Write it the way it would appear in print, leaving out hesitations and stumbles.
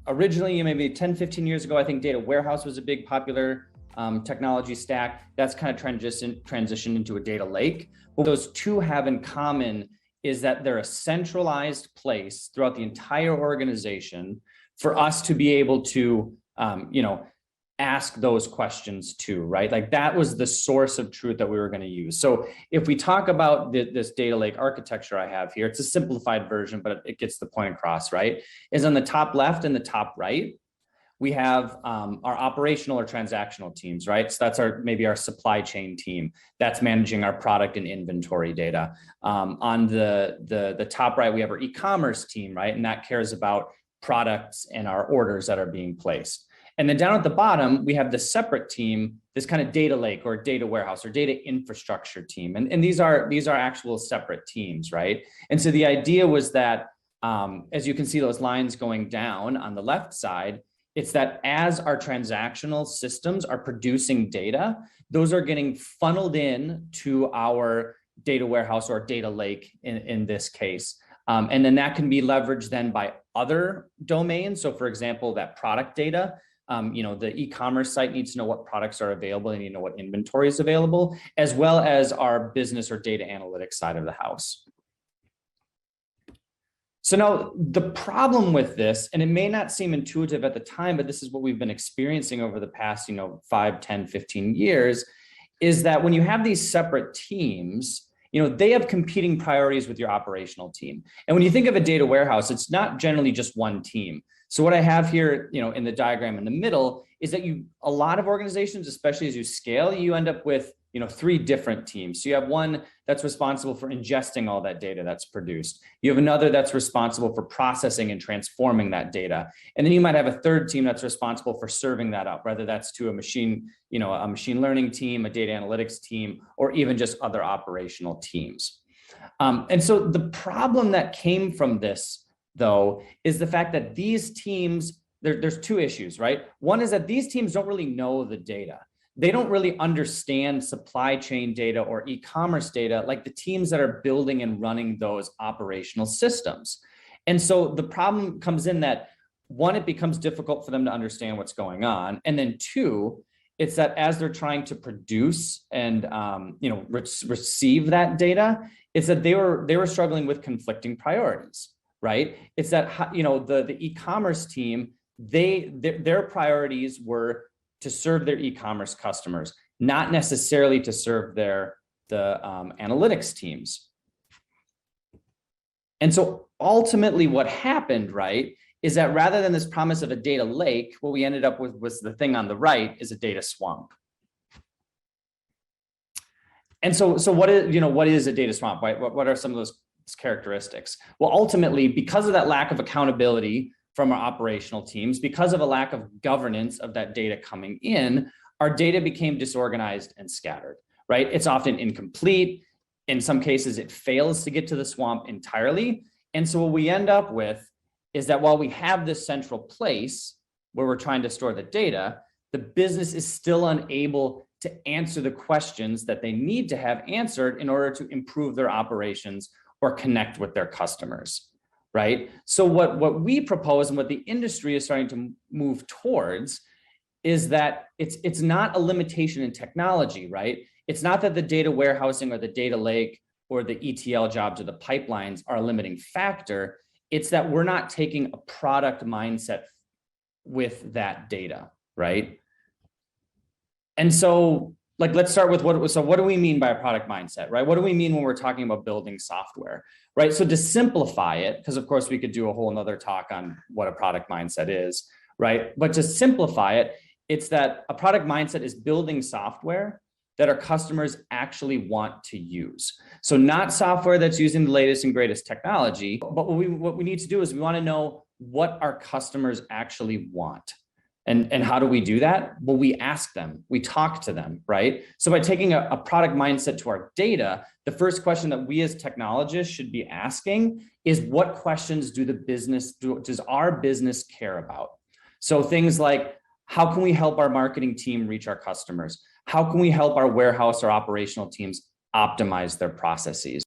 originally, maybe 10, 15 years ago, I think data warehouse was a big popular technology stack. That's kind of transitioned into a data lake. What those two have in common is that they're a centralized place throughout the entire organization for us to be able to, ask those questions too, right? Like that was the source of truth that we were going to use. So if we talk about this data lake architecture I have here, it's a simplified version, but it gets the point across, right? Is on the top left and the top right, we have our operational or transactional teams, right? So that's maybe our supply chain team that's managing our product and inventory data. On the top right, we have our e-commerce team, right? And that cares about products and our orders that are being placed. And then down at the bottom, we have the separate team, this kind of data lake or data warehouse or data infrastructure team. And these are actual separate teams, right? And so the idea was that, as you can see those lines going down on the left side, it's that as our transactional systems are producing data, those are getting funneled in to our data warehouse or data lake in this case. And then that can be leveraged then by other domains. So for example, that product data, the e-commerce site needs to know what products are available and know what inventory is available, as well as our business or data analytics side of the house. So now the problem with this, and it may not seem intuitive at the time, but this is what we've been experiencing over the past, 5, 10, 15 years, is that when you have these separate teams, they have competing priorities with your operational team. And when you think of a data warehouse, it's not generally just one team. So what I have here, in the diagram in the middle is that a lot of organizations, especially as you scale, you end up with, 3 different teams. So you have one that's responsible for ingesting all that data that's produced. You have another that's responsible for processing and transforming that data. And then you might have a third team that's responsible for serving that up, whether that's to a machine learning team, a data analytics team, or even just other operational teams. And so the problem that came from this, though, is the fact that these teams, there's 2 issues, right? One is that these teams don't really know the data. They don't really understand supply chain data or e-commerce data like the teams that are building and running those operational systems. And so the problem comes in that, 1, it becomes difficult for them to understand what's going on. And then 2, it's that as they're trying to produce and receive that data, it's that they were struggling with conflicting priorities. Right? It's that, the e-commerce team, their priorities were to serve their e-commerce customers, not necessarily to serve the analytics teams. And so ultimately what happened, right, is that rather than this promise of a data lake, what we ended up with was the thing on the right is a data swamp. And so what is a data swamp? Right? What are some of those characteristics? Well, ultimately, because of that lack of accountability from our operational teams, because of a lack of governance of that data coming in, our data became disorganized and scattered, right? It's often incomplete. In some cases, it fails to get to the swamp entirely. And so what we end up with is that while we have this central place where we're trying to store the data, the business is still unable to answer the questions that they need to have answered in order to improve their operations or connect with their customers, right? So what we propose and what the industry is starting to move towards is that it's not a limitation in technology, right? It's not that the data warehousing or the data lake or the ETL jobs or the pipelines are a limiting factor. It's that we're not taking a product mindset with that data, right? And so let's start with what do we mean by a product mindset, right? What do we mean when we're talking about building software, right? So to simplify it, because of course we could do a whole nother talk on what a product mindset is, right? But to simplify it, it's that a product mindset is building software that our customers actually want to use. So not software that's using the latest and greatest technology, but what we need to do is we want to know what our customers actually want. And how do we do that? Well, we ask them, we talk to them, right? So by taking a product mindset to our data, the first question that we as technologists should be asking is what questions does our business care about? So things like, how can we help our marketing team reach our customers? How can we help our warehouse or operational teams optimize their processes?